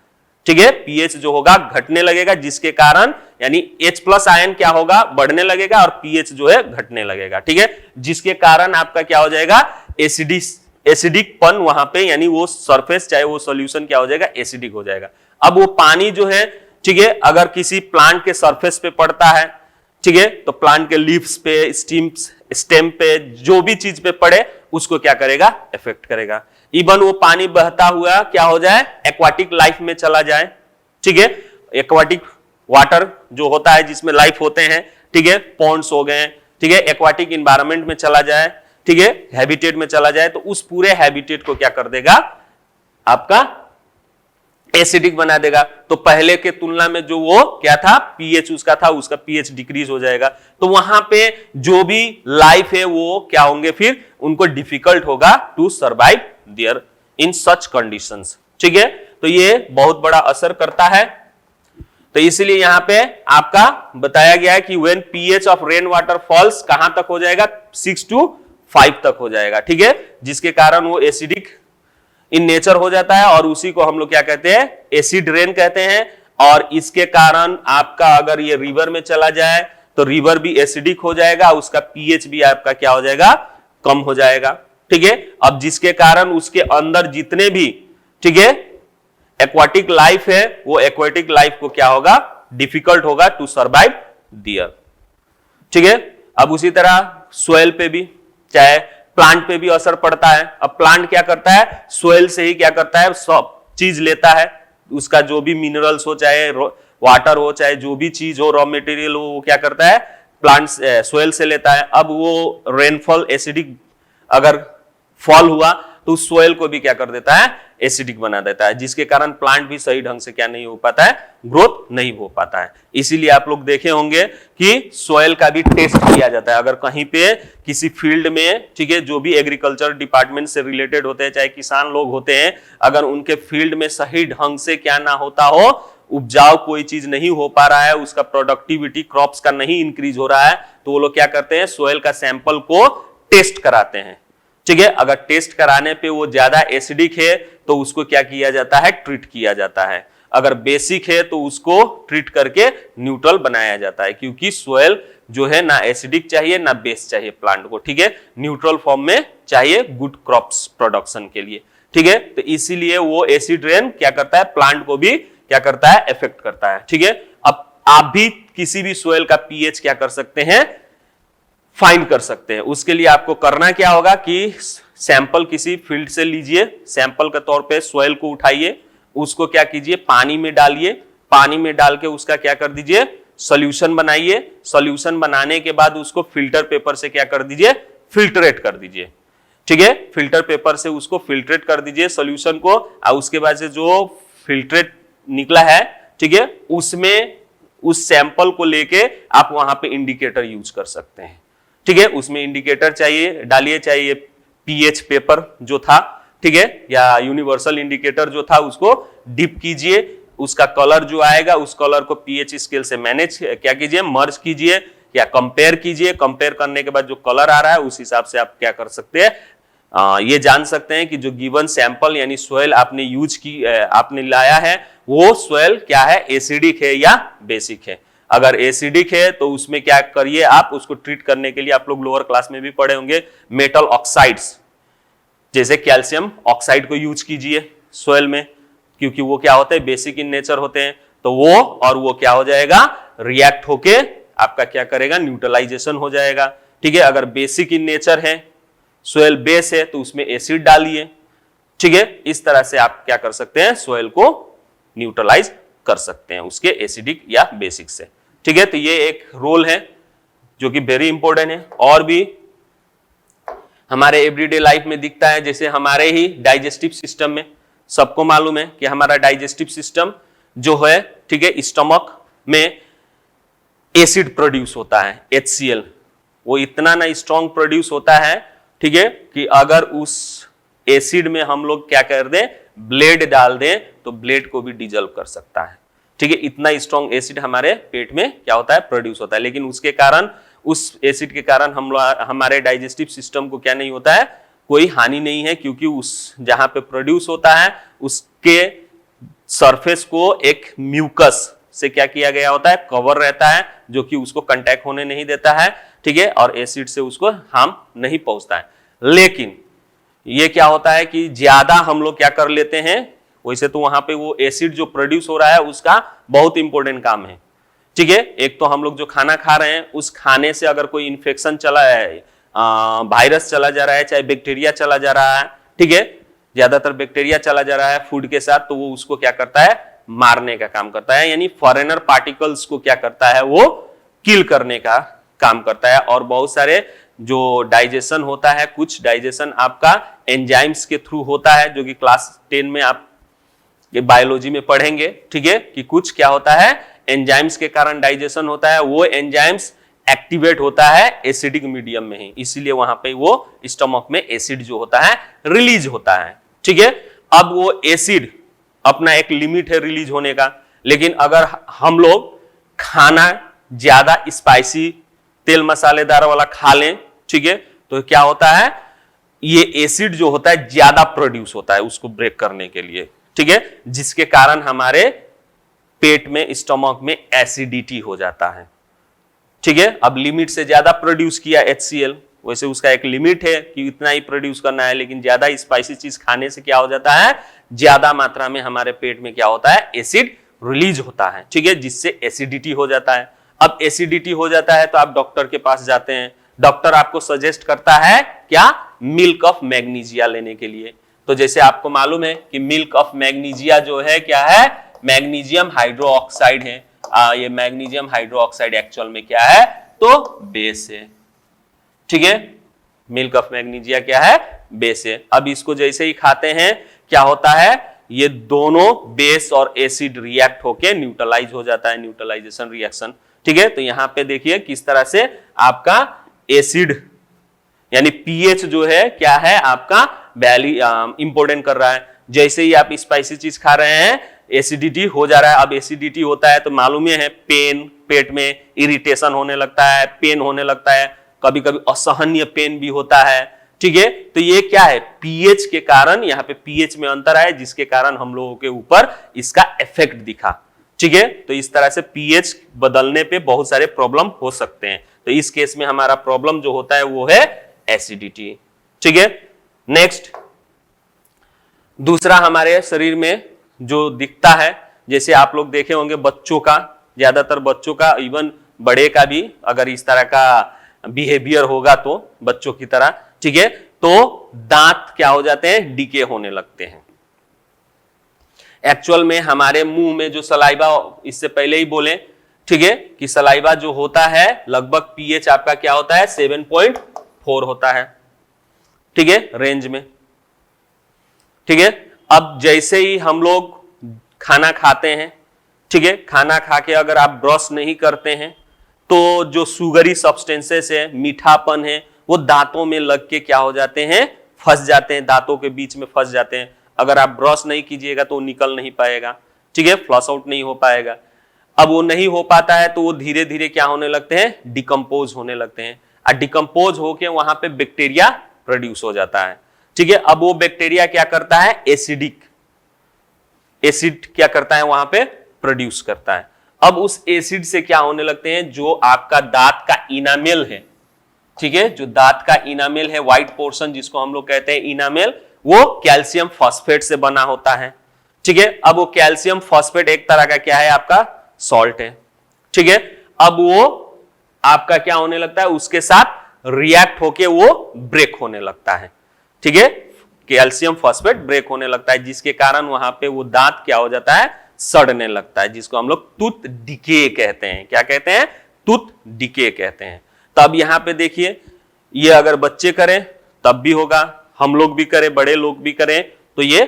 ठीक है, पीएच जो होगा घटने लगेगा, जिसके कारण यानी H+ आयन क्या होगा, बढ़ने लगेगा, और पीएच जो है घटने लगेगा। ठीक है, जिसके कारण आपका क्या हो जाएगा, एसिडिक पन वहां पे, यानी वो सरफेस चाहे वो सॉल्यूशन क्या हो जाएगा, एसिडिक हो जाएगा। अब वो पानी जो है, ठीक है, अगर किसी प्लांट के सरफेस पे पड़ता है ठीक है, तो प्लांट के लीव्स पे, स्टेम पे, जो भी चीज पे पड़े उसको क्या करेगा, इफेक्ट करेगा। इवन वो पानी बहता हुआ क्या हो जाए, एक्वाटिक लाइफ में चला जाए, ठीक है, एक्वाटिक वाटर जो होता है जिसमें लाइफ होते हैं, ठीक है, पॉन्ड्स हो गए, ठीक है, एक्वाटिक इन्वायरमेंट में चला जाए, ठीक है, हैबिटेट में चला जाए, तो उस पूरे हैबिटेट को क्या कर देगा, आपका एसिडिक बना देगा। तो पहले के तुलना में जो वो क्या था, पीएच उसका था, उसका पीएच डिक्रीज हो जाएगा। तो वहां पे जो भी लाइफ है वो क्या होंगे, फिर उनको डिफिकल्ट होगा to survive there in such conditions, ठीक है। तो ये बहुत बड़ा असर करता है। तो इसलिए यहां पे आपका बताया गया है कि when pH of rain water falls कहां तक हो जाएगा, 6 to 5 तक हो जाएगा, ठीक है, जिसके कारण वो एसिडिक इन नेचर हो जाता है और उसी को हम लोग क्या कहते हैं, एसिड रेन कहते हैं। और इसके कारण आपका अगर ये रिवर में चला जाए तो रिवर भी एसिडिक हो जाएगा, उसका पीएच भी आपका क्या हो जाएगा, कम हो जाएगा, ठीक है। अब जिसके कारण उसके अंदर जितने भी, ठीक है, एक्वाटिक लाइफ है, वो एक्वाटिक लाइफ को क्या होगा, डिफिकल्ट होगा टू सर्वाइव देयर, ठीक है। अब उसी तरह सोयल पे भी, चाहे प्लांट पे भी असर पड़ता है। अब प्लांट क्या करता है, सोयल से ही क्या करता है, सब चीज लेता है, उसका जो भी मिनरल्स हो, चाहे वाटर हो, चाहे जो भी चीज हो, रॉ मटेरियल हो, वो क्या करता है, प्लांट सोयल से लेता है। अब वो रेनफॉल एसिडिक अगर फॉल हुआ तो उस सोयल को भी क्या कर देता है, एसिडिक बना देता है, जिसके कारण प्लांट भी सही ढंग से क्या नहीं हो पाता है, ग्रोथ नहीं हो पाता है। इसीलिए आप लोग देखे होंगे कि सोयल का भी टेस्ट किया जाता है। अगर कहीं पे किसी फील्ड में, ठीक है, जो भी एग्रीकल्चर डिपार्टमेंट से रिलेटेड होते हैं, चाहे किसान लोग होते हैं, अगर उनके फील्ड में सही ढंग से क्या ना होता हो, उपजाऊ कोई चीज नहीं हो पा रहा है, उसका प्रोडक्टिविटी क्रॉप्स का नहीं इंक्रीज हो रहा है, तो वो लोग क्या करते हैं, सोयल का सैंपल को टेस्ट कराते हैं, ठीक है। अगर टेस्ट कराने पे वो ज्यादा एसिडिक है तो उसको क्या किया जाता है, ट्रीट किया जाता है। अगर बेसिक है तो उसको ट्रीट करके न्यूट्रल बनाया जाता है, क्योंकि सोयल जो है ना एसिडिक चाहिए ना बेस चाहिए प्लांट को, ठीक है, न्यूट्रल फॉर्म में चाहिए गुड क्रॉप्स प्रोडक्शन के लिए, ठीक है। तो इसीलिए वो एसिड रेन क्या करता है, प्लांट को भी क्या करता है, इफेक्ट करता है, ठीक है। अब आप भी किसी भी सोयल का पीएच क्या कर सकते हैं, फाइंड कर सकते हैं। उसके लिए आपको करना क्या होगा कि सैंपल किसी फील्ड से लीजिए, सैंपल के तौर पे सोयल को उठाइए, उसको क्या कीजिए, पानी में डालिए, पानी में डाल के उसका क्या कर दीजिए, सॉल्यूशन बनाइए। सॉल्यूशन बनाने के बाद उसको फिल्टर पेपर से क्या कर दीजिए, फिल्ट्रेट कर दीजिए, ठीक है, फिल्टर पेपर से उसको फिल्ट्रेट कर दीजिए सॉल्यूशन को। और उसके बाद से जो फिल्ट्रेट निकला है, ठीक है, उसमें उस सैंपल को लेके आप वहां पे इंडिकेटर यूज कर सकते हैं, ठीक है। उसमें इंडिकेटर चाहिए डालिए, चाहिए पीएच पेपर जो था, ठीक है, या यूनिवर्सल इंडिकेटर जो था, उसको डिप कीजिए, उसका कलर जो आएगा उस कलर को पीएच स्केल से मैनेज क्या कीजिए, मर्ज कीजिए या कंपेयर कीजिए। कंपेयर करने के बाद जो कलर आ रहा है उस हिसाब से आप क्या कर सकते हैं, ये जान सकते हैं कि जो गिवन सैंपल यानी सोयल आपने यूज की, आपने लाया है, वो सोयल क्या है, एसिडिक है या बेसिक है। अगर एसिडिक है तो उसमें क्या करिए, आप उसको ट्रीट करने के लिए, आप लोग लोअर क्लास में भी पढ़े होंगे, मेटल ऑक्साइड्स जैसे कैल्शियम ऑक्साइड को यूज कीजिए सोयल में, क्योंकि वो क्या होते हैं, बेसिक इन नेचर होते हैं। तो वो क्या हो जाएगा, रिएक्ट होके आपका क्या करेगा, न्यूट्रलाइजेशन हो जाएगा, ठीक है। अगर बेसिक इन नेचर है, सोयल बेस है, तो उसमें एसिड डालिए, ठीक है। इस तरह से आप क्या कर सकते हैं, सोयल को न्यूट्रलाइज कर सकते हैं उसके एसिडिक या बेसिक से, ठीक है। तो ये एक रोल है जो कि वेरी इंपॉर्टेंट है। और भी हमारे एवरीडे लाइफ में दिखता है, जैसे हमारे ही डाइजेस्टिव सिस्टम में सबको मालूम है कि हमारा डाइजेस्टिव सिस्टम जो है, ठीक है, स्टमक में एसिड प्रोड्यूस होता है, HCl। वो इतना ना स्ट्रॉन्ग प्रोड्यूस होता है, ठीक है, कि अगर उस एसिड में हम लोग क्या कर दें, ब्लेड डाल दें तो ब्लेड को भी डिजल्व कर सकता है, ठीक है। इतना स्ट्रॉन्ग एसिड हमारे पेट में क्या होता है, प्रोड्यूस होता है। लेकिन उसके कारण, उस एसिड के कारण हमारे डाइजेस्टिव सिस्टम को क्या नहीं होता है, कोई हानि नहीं है, क्योंकि उस जहां पे प्रोड्यूस होता है उसके सरफेस को एक म्यूकस से क्या किया गया होता है, कवर रहता है, जो कि उसको कांटेक्ट होने नहीं देता है, ठीक है, और एसिड से उसको हार्म नहीं पहुंचता है। लेकिन ये क्या होता है कि ज्यादा हम लोग क्या कर लेते हैं, वैसे तो वहां पे वो एसिड जो प्रोड्यूस हो रहा है उसका बहुत इंपॉर्टेंट काम है, ठीक है। एक तो हम लोग जो खाना खा रहे हैं उस खाने से अगर कोई इन्फेक्शन चला है, वायरस चला जा रहा है, चाहे बैक्टीरिया चला जा रहा है, ठीक है, ज्यादातर बैक्टीरिया चला जा रहा है फूड के साथ, तो वो उसको क्या करता है, मारने का काम करता है, यानी फॉरेनर पार्टिकल्स को क्या करता है, वो किल करने का काम करता है। और बहुत सारे जो डाइजेशन होता है, कुछ डाइजेशन आपका एंजाइम्स के थ्रू होता है, जो कि क्लास 10 में आप बायोलॉजी में पढ़ेंगे, ठीक है, कि कुछ क्या होता है, एंजाइम्स के कारण डाइजेशन होता है, वो एंजाइम्स एक्टिवेट होता है एसिडिक मीडियम में ही, इसीलिए वहां पे वो स्टमक में एसिड जो होता है रिलीज होता है, ठीक है। अब वो एसिड अपना एक लिमिट है रिलीज होने का, लेकिन अगर हम लोग खाना ज्यादा स्पाइसी तेल मसालेदार वाला खा लें, ठीक है, तो क्या होता है, ये एसिड जो होता है ज्यादा प्रोड्यूस होता है उसको ब्रेक करने के लिए, ठीक है, जिसके कारण हमारे पेट में, स्टमक में एसिडिटी हो जाता है, ठीक है। अब लिमिट से ज्यादा प्रोड्यूस किया HCl, वैसे उसका एक लिमिट है कि इतना ही प्रोड्यूस करना है, लेकिन ज्यादा स्पाइसी चीज खाने से क्या हो जाता है, ज्यादा मात्रा में हमारे पेट में क्या होता है, एसिड रिलीज होता है, ठीक है, जिससे एसिडिटी हो जाता है। अब एसिडिटी हो जाता है तो आप डॉक्टर के पास जाते हैं, डॉक्टर आपको सजेस्ट करता है क्या, मिल्क ऑफ मैग्नीशिया लेने के लिए। तो जैसे आपको मालूम है कि मिल्क ऑफ मैग्नीशिया जो है क्या है, मैग्नीशियम हाइड्रोक्साइड है। ये मैग्नीशियम हाइड्रोक्साइड एक्चुअल में क्या है, तो बेस है, ठीक है, मिल्क ऑफ मैग्नीशिया क्या है, बेस है। अब इसको जैसे ही खाते हैं क्या होता है, ये दोनों बेस और एसिड रिएक्ट होके न्यूट्रलाइज हो जाता है, न्यूट्रलाइजेशन रिएक्शन, ठीक है। तो यहां पे देखिए किस तरह से आपका एसिड यानी पीएच जो है क्या है, आपका वैल्यू इंपोर्टेंट कर रहा है। जैसे ही आप स्पाइसी चीज खा रहे हैं एसिडिटी हो जा रहा है। अब एसिडिटी होता है तो मालूम है पेन, पेट में इरिटेशन होने लगता है, पेन होने लगता है, कभी कभी असहनीय पेन भी होता है, ठीक है। तो ये क्या है, पीएच के कारण, यहाँ पे पीएच में अंतर है जिसके कारण हम लोगों के ऊपर इसका इफेक्ट दिखा, ठीक है। तो इस तरह से पीएच बदलने पे बहुत सारे प्रॉब्लम हो सकते हैं। तो इस केस में हमारा प्रॉब्लम जो होता है वो है एसिडिटी, ठीक है। नेक्स्ट, दूसरा हमारे शरीर में जो दिखता है, जैसे आप लोग देखे होंगे बच्चों का, ज्यादातर बच्चों का, इवन बड़े का भी अगर इस तरह का बिहेवियर होगा तो बच्चों की तरह, ठीक है, तो दांत क्या हो जाते हैं, डीके होने लगते हैं। एक्चुअल में हमारे मुंह में जो सलाइवा, इससे पहले ही बोले, ठीक है, कि सलाइवा जो होता है लगभग पीएच आपका क्या होता है, 7.4 होता है, ठीक है, रेंज में, ठीक है। अब जैसे ही हम लोग खाना खाते हैं, ठीक है, खाना खा के अगर आप ब्रश नहीं करते हैं तो जो सुगरी सब्सटेंसेस है, मीठापन है, वो दांतों में लग के क्या हो जाते हैं, फंस जाते हैं, दांतों के बीच में फंस जाते हैं। अगर आप ब्रश नहीं कीजिएगा तो वो निकल नहीं पाएगा, ठीक है, फ्लश आउट नहीं हो पाएगा। अब वो नहीं हो पाता है तो वो धीरे धीरे क्या होने लगते हैं, डिकम्पोज होने लगते हैं, और डिकम्पोज होके वहां पे बैक्टीरिया प्रोड्यूस हो जाता है, ठीक है। अब वो बैक्टीरिया क्या करता है, एसिड क्या करता है, वहां पे प्रोड्यूस करता है। अब उस एसिड से क्या होने लगते हैं, जो आपका दांत का इनामेल है, ठीक है, जो दांत का इनामेल है, व्हाइट पोर्शन जिसको हम लोग कहते हैं इनामेल, वो कैल्शियम फॉस्फेट से बना होता है, ठीक है। अब वो कैल्शियम फॉस्फेट एक तरह का क्या है, आपका सॉल्ट है, ठीक है। अब वो आपका क्या होने लगता है, उसके साथ रिएक्ट होके वो ब्रेक होने लगता है, ठीक है, कैल्शियम फॉस्फेट ब्रेक होने लगता है, जिसके कारण वहां पे वो दांत क्या हो जाता है, सड़ने लगता है, जिसको हम लोग टूथ डिके कहते हैं। क्या कहते हैं, टूथ डिके कहते हैं। तब यहां पे देखिए, ये अगर बच्चे करें तब भी होगा, हम लोग भी करें, बड़े लोग भी करें तो ये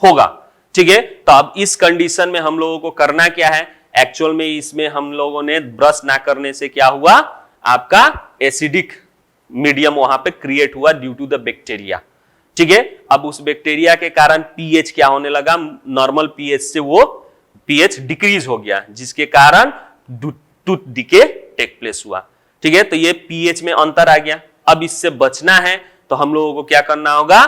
होगा, ठीक है। तो अब इस कंडीशन में हम लोगों को करना क्या है, एक्चुअल में इसमें हम लोगों ने ब्रश ना करने से क्या हुआ, आपका एसिडिक मीडियम वहां पे क्रिएट हुआ ड्यू टू द बैक्टीरिया, ठीक है। अब उस बैक्टीरिया के कारण पीएच क्या होने लगा, नॉर्मल पीएच से वो पीएच डिक्रीज हो गया, जिसके कारण टूथ डिके टेक प्लेस हुआ, ठीक है। तो ये पीएच में अंतर आ गया। अब इससे बचना है तो हम लोगों को क्या करना होगा,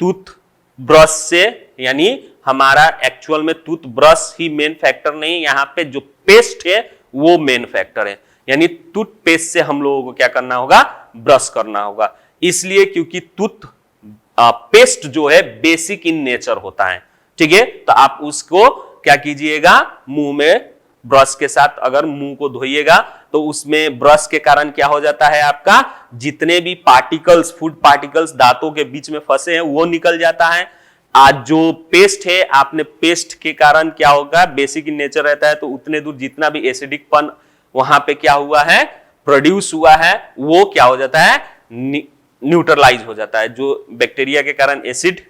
टूथ ब्रश से, यानी हमारा एक्चुअल में टूथ ब्रश ही मेन फैक्टर नहीं, यहाँ पे जो पेस्ट है वो मेन फैक्टर है, यानी टूथ पेस्ट से हम लोगों को क्या करना होगा, ब्रश करना होगा। इसलिए क्योंकि टूथ पेस्ट जो है बेसिक इन नेचर होता है, ठीक है। तो आप उसको क्या कीजिएगा, मुंह में ब्रश के साथ अगर मुंह को धोइएगा तो उसमें ब्रश के कारण क्या हो जाता है, आपका जितने भी पार्टिकल्स, फूड पार्टिकल्स दांतों के बीच में फंसे हैं वो निकल जाता है। आज जो पेस्ट है, आपने पेस्ट के कारण क्या होगा, बेसिक इन नेचर रहता है, तो उतने दूर जितना भी एसिडिक पन वहां पे क्या हुआ है, प्रोड्यूस हुआ है, वो क्या हो जाता है, न्यूट्रलाइज हो जाता है। जो बैक्टीरिया के कारण एसिड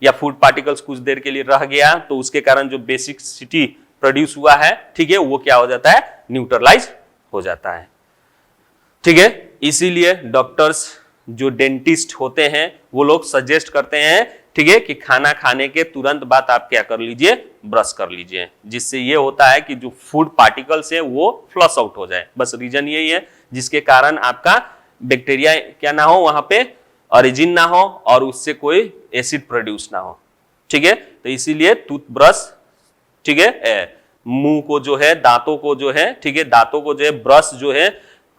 या फूड पार्टिकल्स कुछ देर के लिए रह गया तो उसके कारण जो बेसिसिटी प्रोड्यूस हुआ है, ठीक है, वो क्या हो जाता है, न्यूट्रलाइज हो जाता है। ठीक है, इसीलिए डॉक्टर्स जो डेंटिस्ट होते हैं वो लोग सजेस्ट करते हैं, ठीक है, कि खाना खाने के तुरंत बाद आप क्या कर लीजिए, ब्रश कर लीजिए, जिससे ये होता है कि जो फूड पार्टिकल्स है वो फ्लश आउट हो जाए। बस रीजन यही है जिसके कारण आपका बैक्टीरिया क्या ना हो, वहां पे ओरिजिन ना हो और उससे कोई एसिड प्रोड्यूस ना हो। ठीक है, तो इसीलिए टूथब्रश, ठीक है, मुंह को जो है, दांतों को जो है, ठीक है, दांतों को जो है ब्रश जो है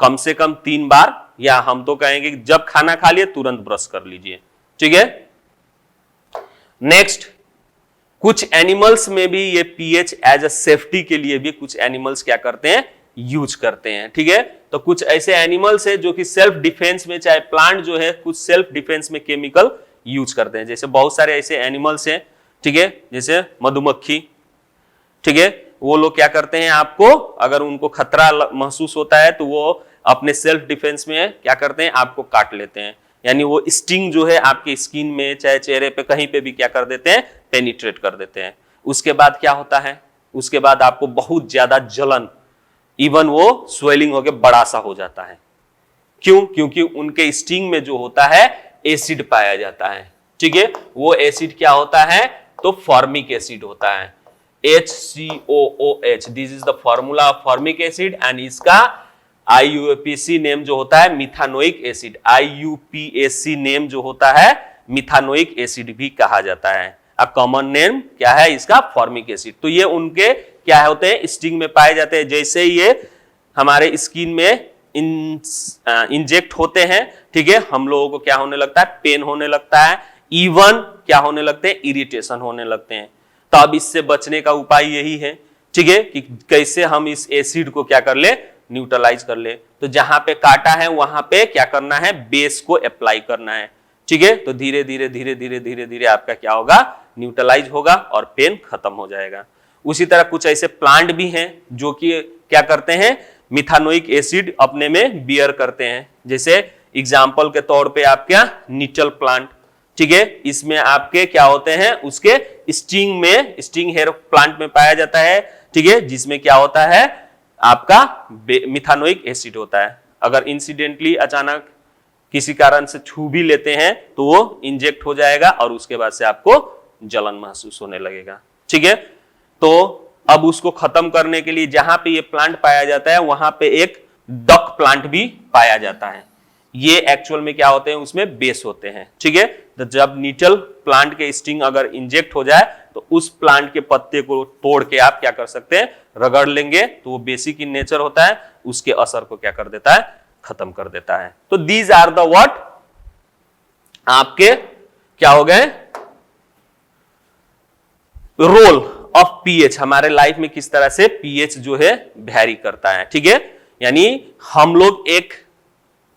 कम से कम 3 बार, या हम तो कहेंगे जब खाना खा लिए तुरंत ब्रश कर लीजिए। ठीक है, नेक्स्ट, कुछ एनिमल्स में भी ये पीएच एज अ सेफ्टी के लिए भी कुछ एनिमल्स क्या करते हैं, यूज करते हैं। ठीक है, तो कुछ ऐसे एनिमल्स है जो कि सेल्फ डिफेंस में, चाहे प्लांट जो है कुछ सेल्फ डिफेंस में केमिकल यूज करते हैं। जैसे बहुत सारे ऐसे एनिमल्स हैं, ठीक है, जैसे मधुमक्खी, ठीक है, वो लोग क्या करते हैं, आपको अगर उनको खतरा महसूस होता है तो वो अपने सेल्फ डिफेंस में क्या करते हैं, आपको काट लेते हैं। यानी वो स्टिंग जो है आपकी स्किन में, चाहे चेहरे पे, कहीं पे भी क्या कर देते हैं, पेनिट्रेट कर देते हैं। उसके बाद क्या होता है, उसके बाद आपको बहुत ज्यादा जलन, इवन वो स्वेलिंग होकर बड़ा सा हो जाता है। क्यों? क्योंकि उनके स्टिंग में जो होता है एसिड पाया जाता है। ठीक है, वो एसिड क्या होता है, तो फॉर्मिक एसिड होता है, HCOOH। This is the formula of formic acid and इसका IUPAC नेम जो होता है मिथानोइक एसिड। IUPAC नेम जो होता है मिथानोइक एसिड भी कहा जाता है। अ कॉमन नेम क्या है इसका, फॉर्मिक एसिड। तो ये उनके क्या होते हैं, स्टिंग में पाए जाते हैं। जैसे ये हमारे स्किन में इंजेक्ट होते हैं, ठीक है, हम लोगों को क्या होने लगता है, पेन होने लगता है, इवन क्या होने लगते हैं, इरिटेशन होने लगते हैं। तो अब इससे बचने का उपाय यही है, ठीक है, कि कैसे हम इस एसिड को क्या कर ले, न्यूट्रलाइज कर ले। तो जहां पे काटा है वहां पे क्या करना है, बेस को अप्लाई करना है। ठीक है, तो धीरे धीरे धीरे धीरे धीरे धीरे आपका क्या होगा, न्यूट्रलाइज होगा और पेन खत्म हो जाएगा। उसी तरह कुछ ऐसे प्लांट भी हैं जो कि क्या करते हैं, मिथानोइक एसिड अपने में बियर करते हैं। जैसे एग्जाम्पल के तौर पे आप क्या, निटल प्लांट, ठीक है, इसमें आपके क्या होते हैं, उसके स्टिंग में, स्टिंग हेयर प्लांट में पाया जाता है, ठीक है, जिसमें क्या होता है, आपका मिथानोइक एसिड होता है। अगर इंसिडेंटली अचानक किसी कारण से छू भी लेते हैं तो वो इंजेक्ट हो जाएगा और उसके बाद से आपको जलन महसूस होने लगेगा। ठीक है, तो अब उसको खत्म करने के लिए जहां पे ये प्लांट पाया जाता है वहां पे एक डक प्लांट भी पाया जाता है। ये एक्चुअल में क्या होते हैं, उसमें बेस होते हैं। ठीक है, तो जब निटल प्लांट के स्टिंग अगर इंजेक्ट हो जाए तो उस प्लांट के पत्ते को तोड़ के आप क्या कर सकते हैं, रगड़ लेंगे तो वो बेसिक इन नेचर होता है, उसके असर को क्या कर देता है, खत्म कर देता है। तो दीज आर द व्हाट, आपके क्या हो गए, रोल ऑफ पीएच, हमारे लाइफ में किस तरह से पीएच जो है वैरी करता है। ठीक है, यानी हम लोग एक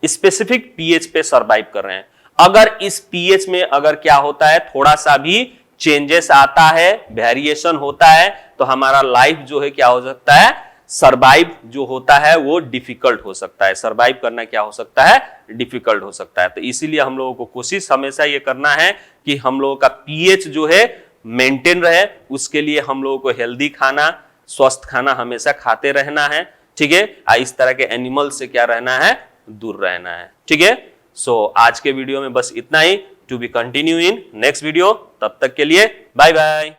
स्पेसिफिक पीएच पे सरवाइव कर रहे हैं। अगर इस पीएच में अगर क्या होता है, थोड़ा सा भी चेंजेस आता है, वेरिएशन होता है, तो हमारा लाइफ जो है क्या हो सकता है, सरवाइव जो होता है वो डिफिकल्ट हो सकता है। सरवाइव करना क्या हो सकता है, डिफिकल्ट हो सकता है। तो इसीलिए हम लोगों को कोशिश हमेशा ये करना है कि हम लोगों का पीएच जो है मेंटेन रहे। उसके लिए हम लोगों को हेल्दी खाना, स्वस्थ खाना हमेशा खाते रहना है। ठीक है, इस तरह के एनिमल से क्या रहना है, दूर रहना है। ठीक है, सो आज के वीडियो में बस इतना ही। To be continue in next video. तब तक के लिए बाय बाय।